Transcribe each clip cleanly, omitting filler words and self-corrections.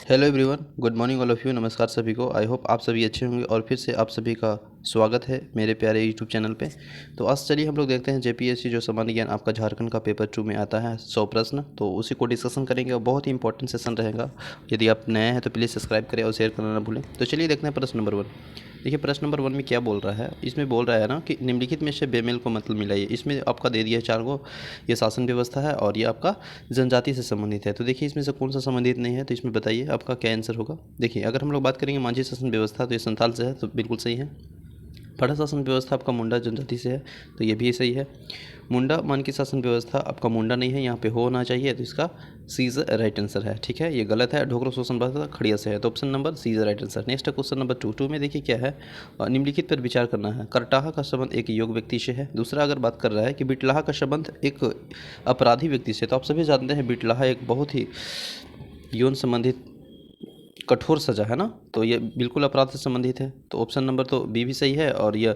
Hello everyone, good morning all of you. नमस्कार सभी को। आई होप आप सभी अच्छे होंगे और फिर से आप सभी का स्वागत है मेरे प्यारे यूट्यूब चैनल पे। तो आज चलिए हम लोग देखते हैं जेपीएससी जो सामान्य ज्ञान आपका झारखंड का पेपर 2 में आता है 100 प्रश्न, तो उसी को डिस्कशन करेंगे और बहुत ही इंपॉर्टेंट सेशन रहेगा। यदि आप नए हैं तो प्लीज़ सब्सक्राइब करें और शेयर करना ना भूलें। तो चलिए देखते हैं प्रश्न नंबर 1। देखिए प्रश्न नंबर 1 में क्या बोल रहा है। इसमें बोल रहा है ना कि निम्नलिखित में से बेमेल को मतलब मिलाइए। इसमें आपका दे दिया है 4 गो। ये शासन व्यवस्था है और ये आपका जनजाति से संबंधित है। तो देखिए इसमें से कौन सा संबंधित नहीं है, तो इसमें बताइए आपका क्या आंसर होगा। देखिए अगर हम लोग बात करेंगे मांझी शासन व्यवस्था, तो ये संथाल से है, तो बिल्कुल सही है। पढ़ा शासन व्यवस्था आपका मुंडा जनजाति से है, तो ये भी सही है। मुंडा मानकी शासन व्यवस्था आपका मुंडा नहीं है, यहाँ पे होना चाहिए, तो इसका सी इज राइट आंसर है। ठीक है, ये गलत है। ढोकरो शोषण व्यवस्था खड़िया से है, तो option number C is right answer. Next question number 2 में देखिए क्या है। निम्नलिखित पर विचार करना है। करटाहा का संबंध एक योग व्यक्ति से है। दूसरा अगर बात कर रहा है कि बिटलाहा का संबंध एक अपराधी व्यक्ति से, तो आप सभी जानते हैं बिटलाहा एक बहुत ही यौन संबंधित कठोर सज़ा है ना, तो ये बिल्कुल अपराध से संबंधित है। तो ऑप्शन नंबर तो बी भी सही है। और यह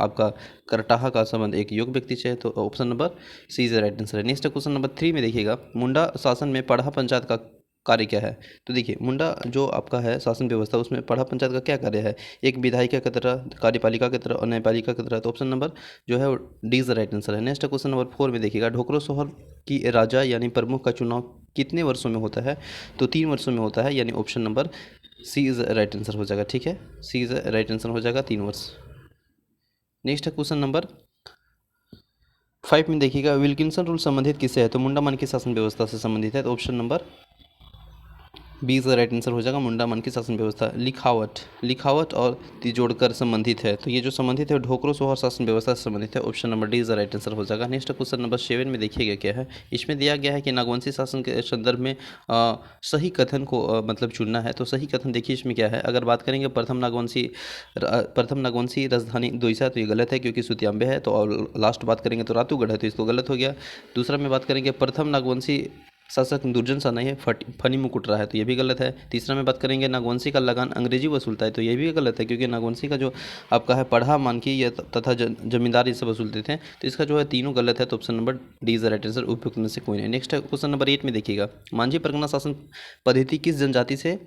आपका करटाहा का संबंध एक योग व्यक्ति से है, तो option number C is right answer है। नेक्स्ट क्वेश्चन नंबर 3 में देखिएगा, मुंडा शासन में पढ़ा पंचायत का कार्य क्या है। तो देखिए मुंडा जो आपका है शासन व्यवस्था, उसमें पढ़ा पंचायत का क्या कार्य है। एक विधायिका की तरह, कार्यपालिका की तरह और न्यायपालिका की तरह, तो ऑप्शन नंबर जो है वो डी इज राइट आंसर है। नेक्स्ट क्वेश्चन नंबर 4 में देखिएगा, ढोकरो शहर की राजा यानी प्रमुख का चुनाव कितने वर्षों में होता है। तो 3 वर्षों में होता है, यानी option number C is right answer हो जाएगा। ठीक है, सी इज राइट आंसर हो जाएगा 3 वर्ष। नेक्स्ट है क्वेश्चन नंबर 5 में देखिएगा, विल्किंसन रूल संबंधित किससे है। तो मुंडा मन की शासन व्यवस्था से संबंधित है, तो option number B is right answer हो जाएगा। मुंडा मन की शासन व्यवस्था। लिखावट लिखावट और तिजोड़कर संबंधित है, तो ये जो संबंधित है ढोकरो सोहर शासन व्यवस्था से संबंधित है। Option number D is right answer हो जाएगा। नेक्स्ट क्वेश्चन नंबर 7 में देखिएगा क्या है। इसमें दिया गया है कि नागवंशी शासन के संदर्भ में सही कथन को मतलब चुनना है। तो सही कथन देखिए इसमें क्या है। अगर बात करेंगे प्रथम नागवंशी राजधानी दोईसा, तो ये गलत है क्योंकि सुतियांबे है। तो और लास्ट बात करेंगे तो रातूगढ़ है, तो इसको गलत हो गया। दूसरा में बात करेंगे प्रथम नागवंशी शासक दुर्जन सा नहीं है, फनी मुकुटरा है, तो ये भी गलत है। तीसरा में बात करेंगे नागवंशी का लगान अंग्रेजी वसूलता है, तो ये भी गलत है क्योंकि नागवंशी का जो आपका है पढ़ा मानकी या तथा जमींदार ये सब वसूलते थे। तो इसका जो है तीनों गलत है, तो option number D is right answer. उपयुक्त में से कोई नहीं। नेक्स्ट क्वेश्चन नंबर 8 में देखिएगा, मांझी परगना शासन पद्धति किस जनजाति से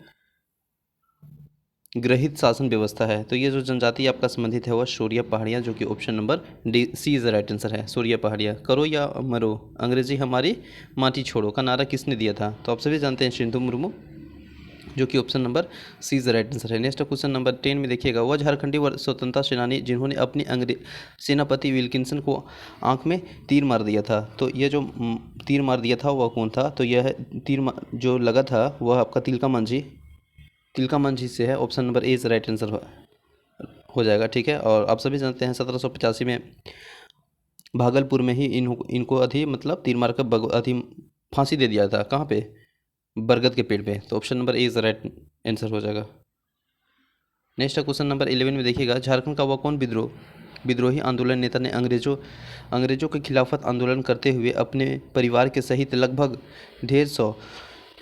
ग्रहित शासन व्यवस्था है। तो ये जो जनजाति आपका संबंधित है वह शोरिया पहाड़ियाँ, जो कि option number D C is right answer है। शोरिया पहाड़ियाँ। करो या मरो, अंग्रेजी हमारी माटी छोड़ो का नारा किसने दिया था। तो आप सभी जानते हैं सिंधु मुर्मू, जो कि option number C is right answer है। नेक्स्ट क्वेश्चन नंबर 10 में देखिएगा, वह झारखंडी स्वतंत्रता सेनानी जिन्होंने अपने अंग्रेज सेनापति विल्किंसन को आंख में तीर मार दिया था। तो यह जो तीर मार दिया था वह कौन था। तो यह जो लगा था वह आपका तिलका मांझी से है। Option number A is right answer हो जाएगा। ठीक है, और आप सभी जानते हैं 1785 में भागलपुर में ही इनको मतलब तीर मार कर फांसी दे दिया था। कहाँ पे, बरगद के पेड़ पे। तो option number A is right answer हो जाएगा। नेक्स्ट क्वेश्चन नंबर 11 में देखिएगा, झारखंड का वह कौन विद्रोही आंदोलन नेता ने अंग्रेजों के खिलाफत आंदोलन करते हुए अपने परिवार के सहित लगभग 150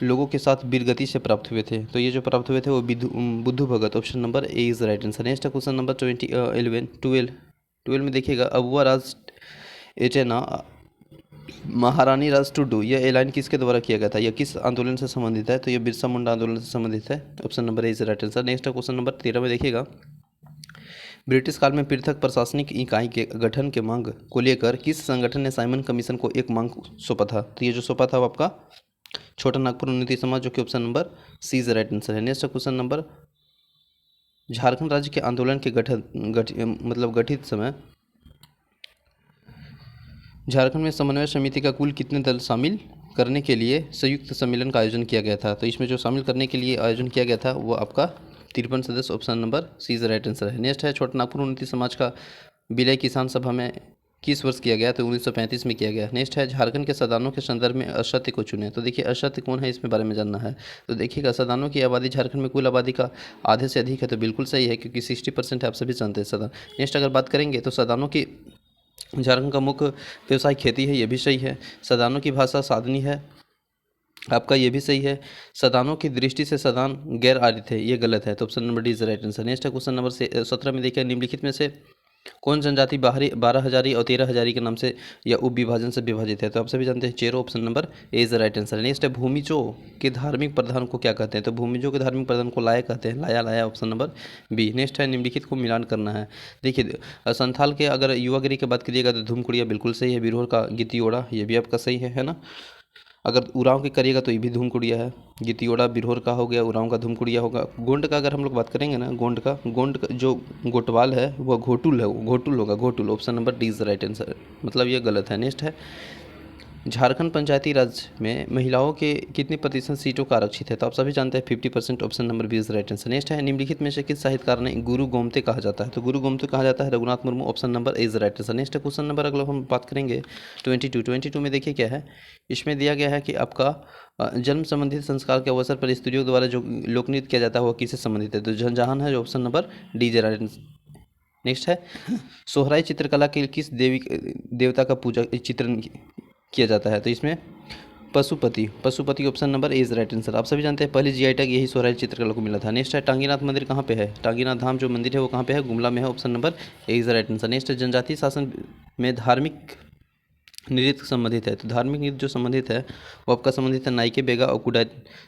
लोगों के साथ वीरगति से प्राप्त हुए थे। तो ये जो प्राप्त हुए थे वो Budhu Bhagat. Option number A is right answer. Next question number 12 में देखिएगा, अबुआ राज एटेना महारानी राज टुडू, यह ऐलान किसके द्वारा किया गया था, यह किस आंदोलन से संबंधित है। तो ये बिरसा मुंडा आंदोलन से संबंधित है। Option number A is right answer. Next question number 13 में देखिएगा, ब्रिटिश काल में पृथक प्रशासनिक इकाई के गठन के मांग को लेकर किस संगठन ने साइमन कमीशन को एक मांग सौंपा था। तो ये जो सौंपा था वो आपका छोटा नागपुर उन्नति समाज, जो कि option number C is right answer है। नेक्स्ट क्वेश्चन नंबर, झारखंड राज्य के आंदोलन के गठित समय झारखंड में समन्वय समिति का कुल कितने दल शामिल करने के लिए संयुक्त सम्मेलन का आयोजन किया गया था। तो इसमें जो शामिल करने के लिए आयोजन किया गया था वो आपका 53 सदस्य। Option number C is right answer है। नेक्स्ट है, छोटा नागपुर उन्नति समाज का विलय किसान सभा में किस वर्ष किया गया। तो 1935 में किया गया। नेक्स्ट है, झारखंड के सदानों के संदर्भ में असत्य को चुने। तो देखिए असत्य कौन है, इसमें बारे में जानना है। तो देखिएगा, सदानों की आबादी झारखंड में कुल आबादी का आधे से अधिक है, तो बिल्कुल सही है क्योंकि 60% है, आप सभी जानते हैं सदान। नेक्स्ट अगर बात करेंगे तो सदानों की झारखंड का मुख्य व्यवसाय खेती है, ये भी सही है। सदानों की भाषा सादनी है, आपका ये भी सही है। सदानों की दृष्टि से सदान गैर आर्य थे, ये गलत है। तो option number D is right answer. Next है क्वेश्चन नंबर 17 में देखिए, निम्नलिखित में से कौन जनजाति बाहरी 12 हजारी और 13 हजारी के नाम से या उप विभाजन से विभाजित है? तो आप सभी जानते हैं Chero, option number A is the right answer. Next है भूमिजों के धार्मिक प्रधान को क्या कहते हैं? तो भूमिजों के धार्मिक प्रधान को लाया कहते हैं, लाया लाया, ऑप्शन नंबर बी। नेक्स्ट है निम्नलिखित को मिलान करना है। देखिए संथाल के अगर युवागिरी की बात करिएगा तो धूमकुड़िया बिल्कुल सही है, बिरहोर का गितियोड़ा ये भी आपका सही है ना। अगर उरांव की करिएगा तो ये भी धूमकुड़िया है, गितियोड़ा बिरहोर का हो गया, उरांव का धूमकुड़िया होगा। गोंड का अगर हम लोग बात करेंगे ना, गोंड का जो गोटवाल है वह घोटुल है, घोटुल होगा, ghotul, option number D is the right answer, मतलब ये गलत है। नेक्स्ट है झारखंड पंचायती राज में महिलाओं के कितने प्रतिशत सीटों का आरक्षित है? तो आप सभी जानते हैं 50%, option number B is right answer. Next है निम्नलिखित में से किस साहित्यकार ने गुरु गोमते कहा जाता है? तो गुरु गोमते कहा जाता है Raghunath Murmu, option number A is right answer. Next है क्वेश्चन नंबर अगला हम बात करेंगे 22 में देखिए क्या है, इसमें दिया गया है कि आपका जन्म संबंधित संस्कार के अवसर पर स्त्रियों द्वारा जो लोकनृत्य किया जाता है वह किससे संबंधित है? तो जनजाहन है, जो option number D is right answer. Next है सोहराई चित्रकला के किस देवता का पूजा चित्रण किया जाता है? तो इसमें Pashupati option number A is right answer. आप सभी जानते हैं पहली जीआई टैग यही सोहराई चित्रकला को मिला था। नेक्स्ट है टांगीनाथ मंदिर कहाँ पे है? टांगीनाथ धाम जो मंदिर है वो कहाँ पे है? गुमला में है, option number A is right answer. Next है जनजातीय शासन में धार्मिक नृत्य संबंधित है, तो धार्मिक नृत्य जो संबंधित है वो आपका संबंधित है नाइके बेगा और Kudai,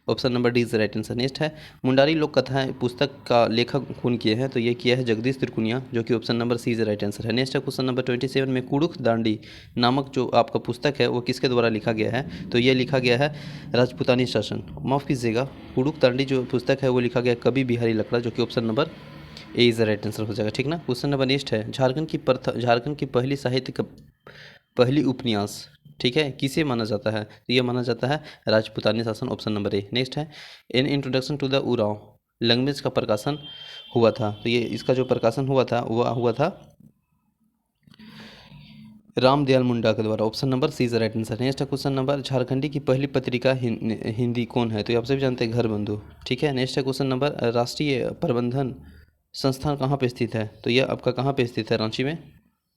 option number D is right answer. Next है मुंडारी लोक कथाएं पुस्तक का लेखक कौन किए हैं? तो ये किया है जगदीश त्रिकुनिया, जो कि option number C is right answer है। नेक्स्ट है क्वेश्चन नंबर 27 में कुड़ुख दांडी नामक जो आपका पुस्तक है वो किसके द्वारा लिखा गया है? तो ये लिखा गया है राजपूतानी शासन, माफ़ कीजिएगा, कुड़ुख दांडी जो पुस्तक है वो लिखा गया कवि बिहारी लकड़ा, जो कि option number A is right answer हो जाएगा, ठीक ना। क्वेश्चन नंबर नेक्स्ट है झारखंड की पहली साहित्य पहली उपन्यास, ठीक है, किसे माना जाता है? तो ये माना जाता है राजपूतानी शासन, ऑप्शन नंबर ए। नेक्स्ट है in introduction to the Oraon language का प्रकाशन हुआ था, तो ये इसका जो प्रकाशन हुआ था वह हुआ था रामदयाल मुंडा के द्वारा, option number C is right answer. Next है क्वेश्चन नंबर झारखंडी की पहली पत्रिका हिंदी कौन है? तो ये आप सभी जानते हैं घर बंधु, ठीक है। नेक्स्ट है क्वेश्चन नंबर राष्ट्रीय प्रबंधन संस्थान कहाँ पे स्थित है? तो यह आपका कहाँ पे स्थित है? रांची में।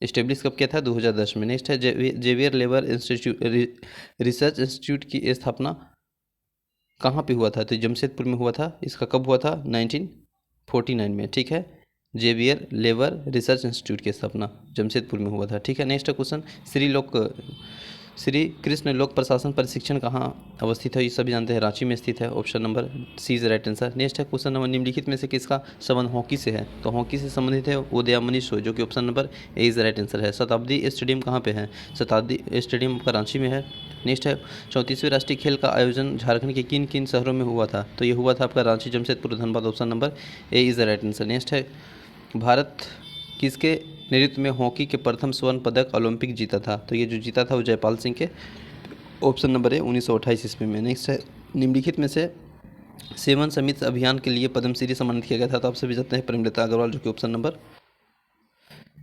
इस्टेब्लिश कब किया था? 2010 में। नेक्स्ट है Xavier labour institute research institute की स्थापना कहाँ पे हुआ था? तो जमशेदपुर में हुआ था। इसका कब हुआ था? 1949 में, ठीक है। जेवियर लेबर रिसर्च इंस्टीट्यूट की स्थापना जमशेदपुर में हुआ था, ठीक है। नेक्स्ट क्वेश्चन श्री कृष्ण लोक प्रशासन प्रशिक्षण कहाँ अवस्थित है? ये सभी जानते हैं रांची में स्थित है, option number C is right answer. Next है क्वेश्चन नंबर निम्नलिखित में से किसका संबंध हॉकी से है? तो हॉकी से संबंधित है उदयामणि शो, जो कि option number A is right answer है। शताब्दी स्टेडियम कहाँ पे है? शताब्दी स्टेडियम आपका रांची में है। नेक्स्ट है 34वें राष्ट्रीय खेल का आयोजन झारखंड के किन किन शहरों में हुआ था? तो ये हुआ था आपका Ranchi, Jamshedpur, Dhanbad, option number A is right answer. Next है भारत किसके नेतृत्व में हॉकी के प्रथम स्वर्ण पदक ओलंपिक जीता था? तो ये जो जीता था वो जयपाल सिंह के, ऑप्शन नंबर है 1928 ईस्वी में। नेक्स्ट है निम्नलिखित में से सेवन समित अभियान के लिए पद्मश्री सम्मानित किया गया था? तो आप सभी जानते हैं प्रेमलता अग्रवाल, जो कि option number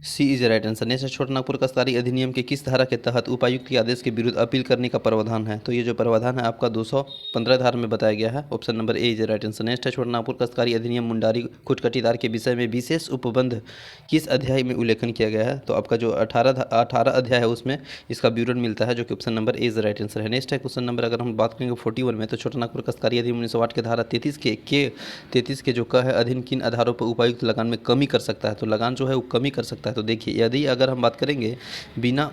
C is right answer. Next Chotanagpur काश्तकारी अधिनियम के किस धारा के तहत उपायुक्त के आदेश के विरुद्ध अपील करने का प्रावधान है? तो ये जो प्रावधान है आपका 215 धारा में बताया गया है, option number A is right answer. Next है छोटानागपुर काश्तकारी अधिनियम मुंडारी खुटकटीदार के विषय में विशेष उपबंध किस अध्याय में उल्लेखन किया गया है? तो आपका जो 18 अध्याय है उसमें इसका विवरण मिलता है, जो कि option number A is right answer है। नेक्स्ट है क्वेश्चन नंबर अगर हम बात करेंगे 41 में, तो छोटानागपुर काश्तकारी अधिनियम 1908 के धारा 33 के जो क है अधीन किन आधारों पर उपायुक्त लगान में कमी कर सकता है? तो लगान जो है वो कमी कर सकता है। तो देखिए यदि अगर हम बात करेंगे बिना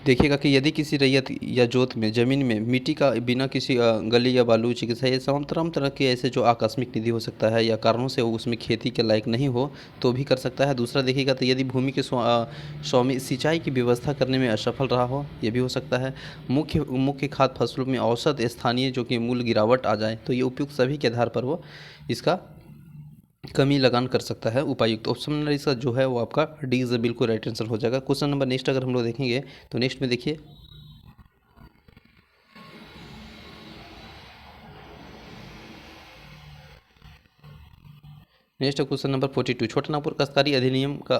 देखिएगा कि यदि किसी रैयत या जोत में ज़मीन में मिट्टी का बिना किसी गली या बालू चिकित्सा या तमाम तरह के ऐसे जो आकस्मिक निधि हो सकता है या कारणों से वो उसमें खेती के लायक नहीं हो तो भी कर सकता है। दूसरा देखिएगा तो यदि भूमि के स्वामी सिंचाई की व्यवस्था करने में असफल रहा हो, ये भी हो सकता है। मुख्य खाद्य फसलों में औसत स्थानीय जो कि मूल गिरावट आ जाए, तो ये उपयुक्त सभी के आधार पर वो इसका कमी लगान कर सकता है उपायुक्त। ऑप्शन नंबर इसका जो है वो आपका डी इज बिल्कुल राइट आंसर हो जाएगा। क्वेश्चन नंबर नेक्स्ट अगर हम लोग देखेंगे तो नेक्स्ट में देखिए नेक्स्ट क्वेश्चन नंबर 42 छोटानागपुर काश्तकारी अधिनियम का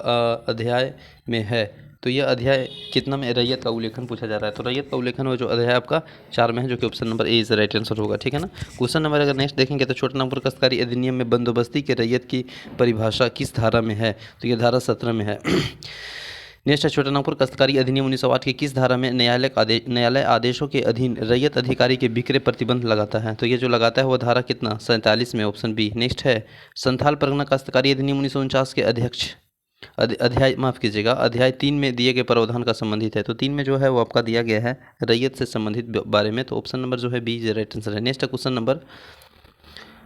अध्याय में है, तो यह अध्याय कितना में रैयत का उल्लेखन पूछा जा रहा है? तो रैयत का उल्लेखन हो जो अध्याय आपका 4 में है, जो कि option number A is right answer होगा, ठीक है ना। क्वेश्चन नंबर अगर नेक्स्ट देखेंगे तो छोटानागपुर काश्तकारी अधिनियम में बंदोबस्ती के रैयत की परिभाषा किस धारा में है? तो यह धारा 17 में है। नेक्स्ट है छोटानागपुर काश्तकारी अधिनियम 1908 के किस धारा में न्यायालय आदेशों के अधीन रैयत अधिकारी के बिक्रे प्रतिबंध लगाता है? तो ये जो लगाता है वो धारा कितना 47 में, ऑप्शन बी। नेक्स्ट है संथाल परगना काश्तकारी अधिनियम 1949 के अध्यक्ष अध्याय माफ़ कीजिएगा, अध्याय 3 में दिए गए प्रावधान का संबंधित है। तो 3 में जो है वो आपका दिया गया है रैयत से संबंधित बारे में। तो ऑप्शन नंबर जो है बी इज राइट आंसर है। Next question number,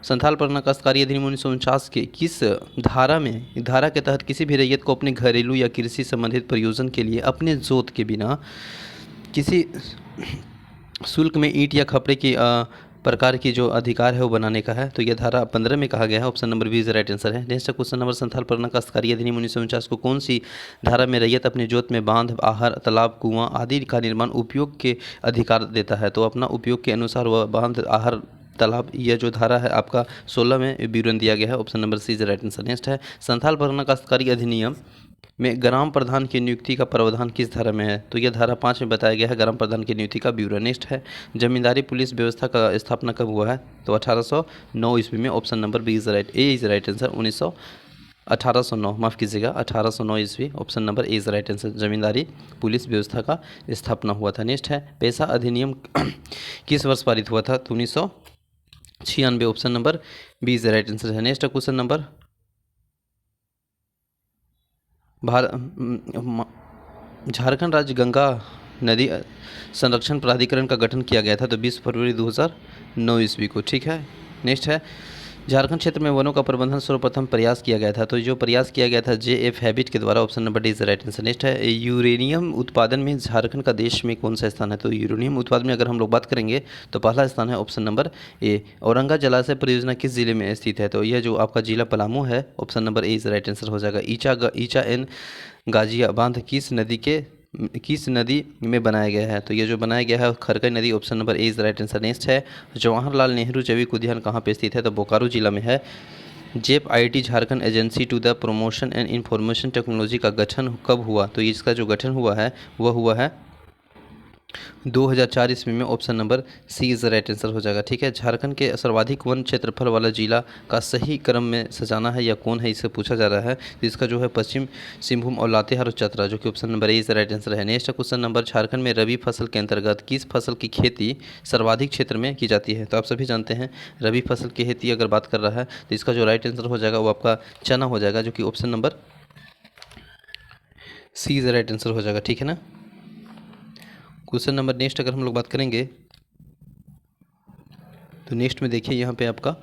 Santhal Pargana काश्तकारी अधिनियम 1949 के किस धारा के तहत किसी भी रैयत को अपने घरेलू या कृषि संबंधित प्रयोजन के लिए अपने जोत के बिना किसी शुल्क में ईंट या खपड़े की प्रकार की जो अधिकार है वो बनाने का है। तो यह धारा 15 में कहा गया है। Option number B is right answer है। Next question number, Santhal Pargana काश्तकारी अधिनियम 1949 को कौन सी धारा में रैयत अपने जोत में बांध, आहर, तालाब, कुआं आदि का निर्माण उपयोग के अधिकार देता है? तो अपना उपयोग के अनुसार वह बांध, आहर, तालाब, यह जो धारा है आपका 16 में विवरण दिया गया है। Option number C is right answer. Next है, संथाल परगना काश्तकारी अधिनियम में ग्राम प्रधान की नियुक्ति का प्रावधान किस धारा में है? तो यह धारा 5 में बताया गया है ग्राम प्रधान की नियुक्ति का विवरण। नेक्स्ट है, जमींदारी पुलिस व्यवस्था का स्थापना कब हुआ है? तो 1809 ईस्वी में। Option number B is right, A is right answer. 1809 माफ़ कीजिएगा 1809 ईस्वी। Option number A is right answer, zamindari police व्यवस्था का स्थापना हुआ था। नेक्स्ट है, पेशा अधिनियम किस वर्ष पारित हुआ था? तो 1996। Option number B is right answer है। नेक्स्ट क्वेश्चन नंबर, झारखंड राज्य गंगा नदी संरक्षण प्राधिकरण का गठन किया गया था। तो 20 फरवरी 2009 ईस्वी को। ठीक है। नेक्स्ट है, झारखंड क्षेत्र में वनों का प्रबंधन सर्वप्रथम प्रयास किया गया था। तो जो प्रयास किया गया था JF हैबिट के द्वारा। Option number D is right answer. Next है, यूरेनियम उत्पादन में झारखंड का देश में कौन सा स्थान है? तो यूरेनियम उत्पादन में अगर हम लोग बात करेंगे तो पहला स्थान है ऑप्शन नंबर ए। औरंगा जलाशय परियोजना किस जिले में स्थित है? तो यह जो आपका जिला पलामू है। Option number A is right answer हो जाएगा। ईचा एन गाजिया बांध किस नदी में बनाया गया है? तो ये जो बनाया गया है खरकई नदी। Option number A is right answer. Next है, जवाहरलाल नेहरू जैविक उद्यान कहाँ पे स्थित है? तो बोकारो जिला में है। जेप IT Jharkhand agency to the promotion and information technology का गठन कब हुआ? तो इसका जो गठन हुआ है वह हुआ है 2004 ईस्वी में। Option number C is right answer हो जाएगा। ठीक है। झारखंड के सर्वाधिक वन क्षेत्रफल वाला जिला का सही क्रम में सजाना है या कौन है, इससे पूछा जा रहा है। तो इसका जो है पश्चिम सिंहभूम और लातेहार और चतरा, जो कि option number A is right answer है। नेक्स्ट क्वेश्चन नंबर, झारखंड में रबी फसल के अंतर्गत किस फसल की खेती सर्वाधिक क्षेत्र में की जाती है? तो आप सभी जानते हैं रबी फसल की खेती अगर बात कर रहा है तो इसका जो राइट आंसर हो जाएगा वो आपका चना हो जाएगा, जो कि option number C is right answer हो जाएगा। ठीक है ना। क्वेश्चन नंबर नेक्स्ट अगर हम लोग बात करेंगे तो नेक्स्ट में देखिए यहाँ पे आपका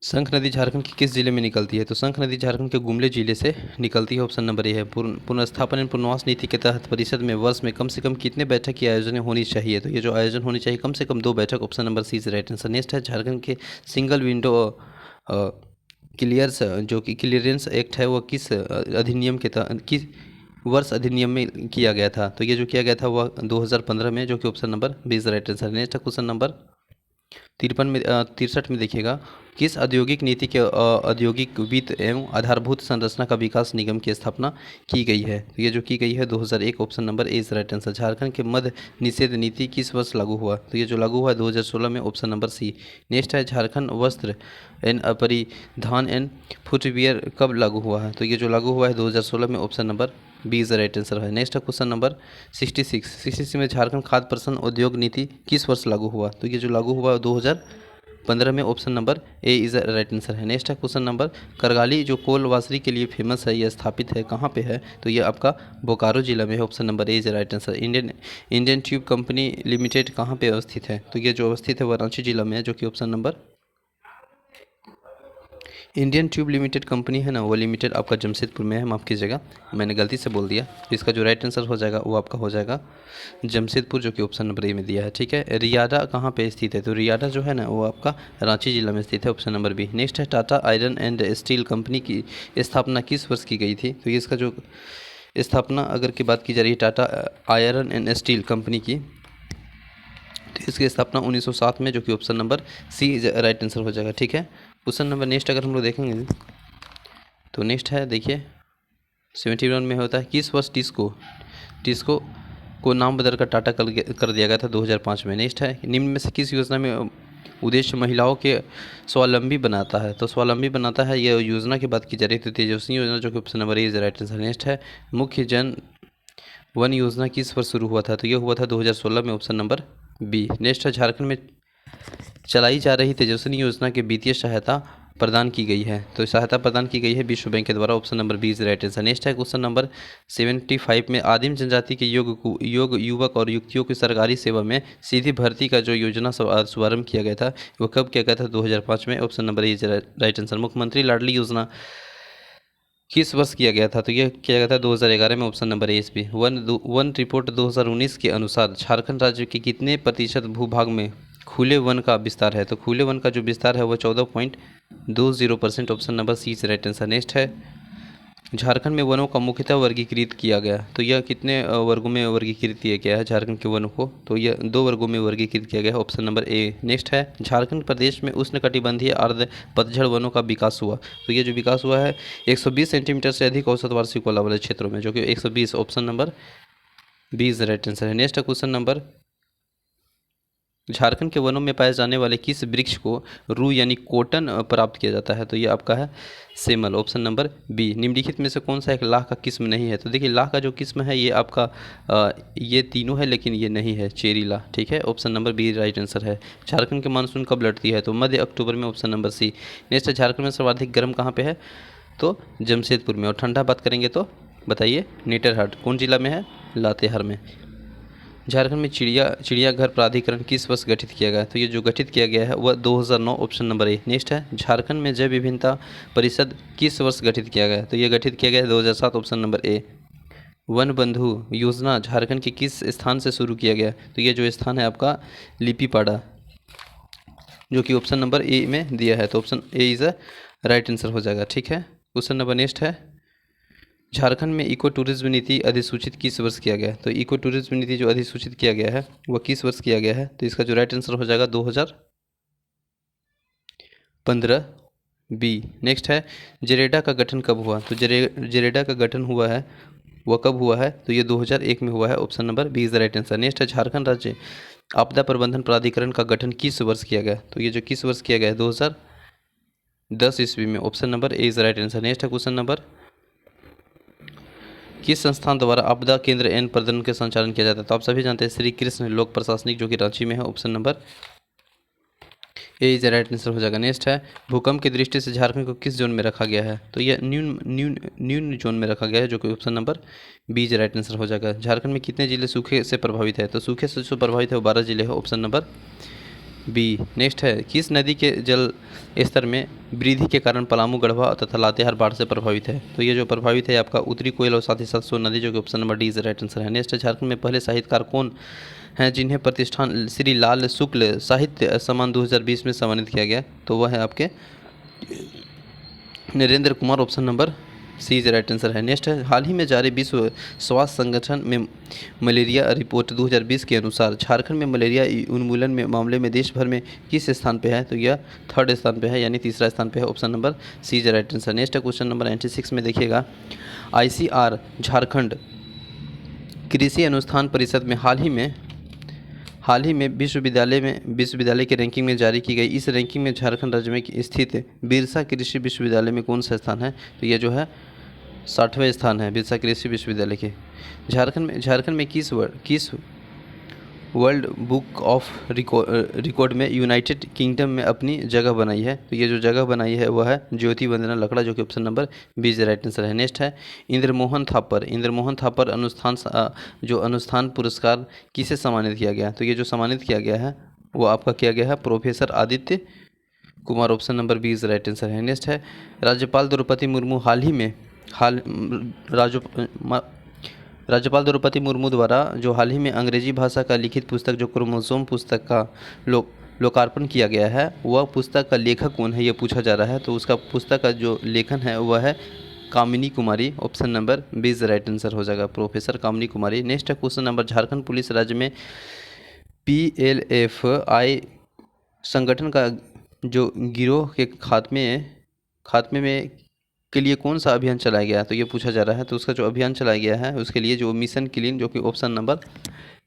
शंख नदी झारखंड के किस जिले में निकलती है? तो शंख नदी झारखंड के गुमले जिले से निकलती है। ऑप्शन नंबर ए है। पुनर्स्थापन एवं पुनर्वास नीति के तहत परिषद में वर्ष में कम से कम कितने बैठक की आयोजन होनी चाहिए? तो ये जो आयोजन होनी चाहिए कम से कम 2 बैठक। Option number C is right answer. Next है, झारखंड के सिंगल विंडो क्लियर्स जो कि क्लियरेंस एक्ट है वो किस अधिनियम के तहत किस वर्ष अधिनियम में किया गया था? तो ये जो किया गया था वह 2015 में, जो कि option number B is right answer. Next question number 63 में देखिएगा, किस औद्योगिक नीति के औद्योगिक वित्त एवं आधारभूत संरचना का विकास निगम की स्थापना की गई है? तो ये जो की गई है 2001। Option number A is right answer. Jharkhand के मद्य निषेध नीति किस वर्ष लागू हुआ? तो ये जो लागू हुआ है 2016 में। ऑप्शन नंबर सी। नेक्स्ट है, झारखंड वस्त्र एंड परिधान एंड फुटवियर कब लागू हुआ है? तो ये जो लागू हुआ है 2016 में। Option number B is right answer है। नेक्स्ट क्वेश्चन नंबर 66 में, झारखंड खाद्य प्रसंस्करण उद्योग नीति किस वर्ष लागू हुआ? तो ये जो लागू हुआ 2015 में। Option number A is right answer है। नेक्स्ट है क्वेश्चन नंबर, करगाली जो कोल वासरी के लिए फेमस है, यह स्थापित है कहाँ पे है? तो ये आपका बोकारो जिला में है। Option number A is right answer. Indian tube company limited कहाँ पे अवस्थित है? तो ये जो अवस्थित है वह रांची जिला में है, जो कि option number Indian tube limited company है ना, वो लिमिटेड आपका जमशेदपुर में है। माफ़ कीजिएगा मैंने गलती से बोल दिया। इसका जो राइट आंसर हो जाएगा वो आपका हो जाएगा जमशेदपुर, जो कि ऑप्शन नंबर ए में दिया है। ठीक है। रियादा कहाँ पे स्थित है? तो रियादा जो है ना वो आपका रांची जिला में स्थित है। Option number B. नेक्स्ट है, Tata iron and steel company की स्थापना किस वर्ष की गई थी? तो ये इसका जो स्थापना अगर की बात की जा रही है Tata iron and steel company की, तो इसकी स्थापना 1907 में, जो कि option number C right answer हो जाएगा। ठीक है। क्वेश्चन नंबर नेक्स्ट अगर हम लोग देखेंगे तो नेक्स्ट है देखिए 71 में होता है, किस वर्ष टिस्को को नाम बदल कर टाटा कर दिया गया था? 2005 में। नेक्स्ट है, निम्न में से किस योजना में उद्देश्य महिलाओं के स्वावलंबी बनाता है? तो स्वावलंबी बनाता है, यह योजना की बात की जा रही थी तेजस्वी योजना, जो कि option number A is right answer. Next है, मुख्य जन वन योजना किस वर्ष शुरू हुआ था? तो यह हुआ था 2016 में। Option number B. नेक्स्ट है, झारखंड में चलाई जा रही तेजस्विनी योजना के वित्तीय सहायता प्रदान की गई है, तो सहायता प्रदान की गई है विश्व बैंक के द्वारा। Option number B is right answer. Next है क्वेश्चन नंबर 75 में आदिम जनजाति के योग युवक और युवतियों की सरकारी सेवा में सीधी भर्ती का जो योजना शुभारंभ किया गया था वो कब किया गया था? 2005 में। Option number A is right answer. मुख्यमंत्री लाडली योजना किस वर्ष किया गया था? तो यह किया गया था 2011 में। ऑप्शन नंबर ए इस भी। वन रिपोर्ट 2019 के अनुसार झारखंड राज्य के कितने प्रतिशत भूभाग में खुले वन का विस्तार है? तो खुले वन का जो विस्तार है वह 14.20%। Option number C is right answer. Next है झारखंड में वनों का मुख्यतः वर्गीकृत किया गया, तो यह कितने वर्गों में वर्गीकृत किया गया है झारखंड के वनों को? तो यह 2 वर्गों में वर्गीकृत किया गया है। Option number A. नेक्स्ट है झारखंड प्रदेश में उष्णकटिबंधीय अर्ध पतझड़ वनों का विकास हुआ, तो ये जो विकास हुआ है 120 सेंटीमीटर से अधिक औसत वार्षिक वाला वाले क्षेत्रों में, जो कि 120। Option number B is right answer है। नेक्स्ट है क्वेश्चन नंबर झारखंड के वनों में पाए जाने वाले किस वृक्ष को रू यानी कॉटन प्राप्त किया जाता है? तो ये आपका है सेमल। Option number B. निम्नलिखित में से कौन सा एक लाख का किस्म नहीं है? तो देखिए लाख का जो किस्म है ये आपका ये तीनों है लेकिन ये नहीं है, चेरी लाख, ठीक है। Option number B right answer है। झारखंड के मानसून कब लौटती है? तो मध्य अक्टूबर में। ऑप्शन नंबर सी। नेक्स्ट है झारखंड में सर्वाधिक गर्म कहाँ पे है? तो जमशेदपुर में। और ठंडा बात करेंगे तो बताइए नेतरहाट कौन जिला में है? लातेहार में। झारखंड में चिड़ियाघर प्राधिकरण किस वर्ष गठित किया गया? तो ये जो गठित किया गया है वह 2009। Option number A. नेक्स्ट है झारखंड में जैव विभिन्नता परिषद किस वर्ष गठित किया गया? तो ये गठित किया गया है 2007। ऑप्शन नंबर ए। वन बंधु योजना झारखंड के किस स्थान से शुरू किया गया? तो ये जो स्थान है आपका लिपीपाड़ा, जो कि ऑप्शन नंबर ए में दिया है, तो option A is a right answer हो जाएगा, ठीक है। क्वेश्चन नंबर नेक्स्ट है झारखंड में इको टूरिज्म नीति अधिसूचित किस वर्ष किया गया है? तो इको टूरिज्म नीति जो अधिसूचित किया गया है वह किस वर्ष किया गया है? तो इसका जो राइट आंसर हो जाएगा 2015 बी। नेक्स्ट है जेरेडा का गठन कब हुआ? तो जेरेडा का गठन हुआ है वह कब हुआ है? तो ये 2001 में हुआ है। Option number B is the right answer. Next है झारखंड राज्य आपदा प्रबंधन प्राधिकरण का गठन किस वर्ष किया गया? तो ये जो किस वर्ष किया गया है 2010 ईस्वी में। Option number A is the right answer. Next है क्वेश्चन नंबर किस संस्थान द्वारा आपदा केंद्र एन प्रबंधन के संचालन किया जाता है? तो आप सभी जानते हैं श्री कृष्ण लोक प्रशासनिक, जो कि रांची में है। Option number A is right answer हो जाएगा। नेक्स्ट है भूकंप की दृष्टि से झारखंड को किस जोन में रखा गया है? तो यह न्यून जोन में रखा गया है, जो कि option number B is right answer हो जाएगा। झारखंड में कितने जिले सूखे से प्रभावित है? तो सूखे से जो प्रभावित है वो 12 जिले हैं। Option number B. नेक्स्ट है किस नदी के जल स्तर में वृद्धि के कारण पलामू, गढ़वा तथा लातेहार बाढ़ से प्रभावित है? तो ये जो प्रभावित है आपका उत्तरी कोयल और साथ ही साथ सोन नदी, जो कि option number D is right answer है। नेक्स्ट है झारखंड में पहले साहित्यकार कौन हैं जिन्हें प्रतिष्ठान श्री लाल शुक्ल साहित्य सम्मान 2020 में सम्मानित किया गया? तो वह है आपके Narendra Kumar. Option number C is right answer है। नेक्स्ट है हाल ही में जारी विश्व स्वास्थ्य संगठन में मलेरिया रिपोर्ट 2020 के अनुसार झारखंड में मलेरिया उन्मूलन में मामले में देश भर में किस स्थान पे है? तो यह 3rd स्थान पे है, यानी तीसरा स्थान पे है। Option number C is right answer. Next है क्वेश्चन नंबर 96 में देखिएगा ICR झारखंड कृषि अनुसंधान परिषद में हाल ही में विश्वविद्यालय की रैंकिंग में जारी की गई इस रैंकिंग में झारखंड राज्य में स्थित बिरसा कृषि विश्वविद्यालय में कौन सा स्थान है? तो यह जो है 60वें स्थान है बिरसा कृषि विश्वविद्यालय के। झारखंड में किस वर्ल्ड बुक ऑफ रिकॉर्ड में यूनाइटेड किंगडम में अपनी जगह बनाई है? तो ये जो जगह बनाई है वह है ज्योति वंदना लकड़ा, जो कि option number B is right answer है। नेक्स्ट है इंद्रमोहन थापर अनुष्ठान पुरस्कार किसे सम्मानित किया गया? तो ये जो सम्मानित किया गया है वो आपका किया गया है professor Aditya Kumar. Option number B is right answer है। नेक्स्ट है राज्यपाल द्रौपदी मुर्मू द्वारा जो हाल ही में अंग्रेजी भाषा का लिखित पुस्तक जो क्रोमोसोम पुस्तक का लोकार्पण किया गया है वह पुस्तक का लेखक कौन है, ये पूछा जा रहा है। तो उसका पुस्तक का जो लेखन है वह है Kamini Kumari. Option number B is right answer हो जाएगा, प्रोफेसर कामिनी कुमारी। नेक्स्ट है क्वेश्चन नंबर झारखंड पुलिस राज्य में PLFI संगठन का जो गिरोह के खात्मे में के लिए कौन सा अभियान चलाया गया है? तो ये पूछा जा रहा है। तो उसका जो अभियान चलाया गया है उसके लिए जो मिशन क्लीन, जो कि option number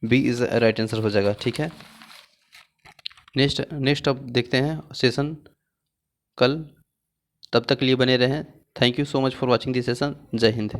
B is right answer हो जाएगा, ठीक है। नेक्स्ट अब देखते हैं सेशन कल, तब तक के लिए बने रहें। Thank you so much for watching this session. जय हिंद।